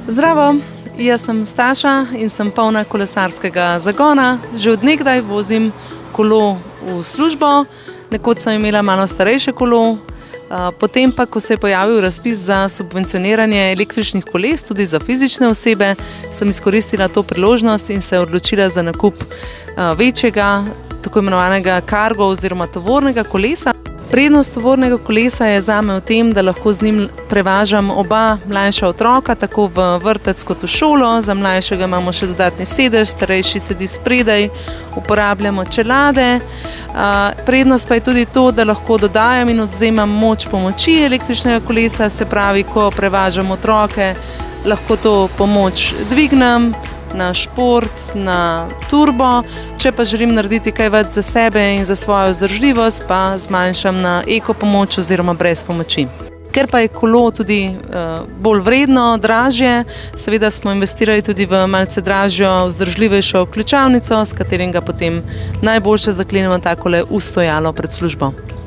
Zdravo, jaz sem Staša in sem polna kolesarskega zagona. Že od nekdaj vozim kolo v službo, nekoč sem imela malo starejše kolo, potem pa, ko se je pojavil razpis za subvencioniranje električnih koles, tudi za fizične osebe, sem izkoristila to priložnost in se odločila za nakup večjega, tako imenovanega cargo oziroma tovornega kolesa. Prednost tovornega kolesa je zame v tem, da lahko z njim prevažam oba mlajša otroka, tako v vrtec kot v šolo. Za mlajšega imamo še dodatni sedež, starejši sedi spredaj, uporabljamo čelade. Prednost pa je tudi to, da lahko dodajam in odvzemam moč pomoči električnega kolesa, se pravi, ko prevažam otroke, lahko to pomoč dvignem na šport, na turbo. Če pa želim narediti kaj več za sebe in za svojo vzdržljivost, pa zmanjšam na eko pomoč oziroma brez pomoči. Ker pa je kolo tudi bolj vredno, dražje, seveda smo investirali tudi v malce dražjo, vzdržljivejšo ključavnico, s katerim ga potem najboljše zaklenemo takole v stojalo pred službo.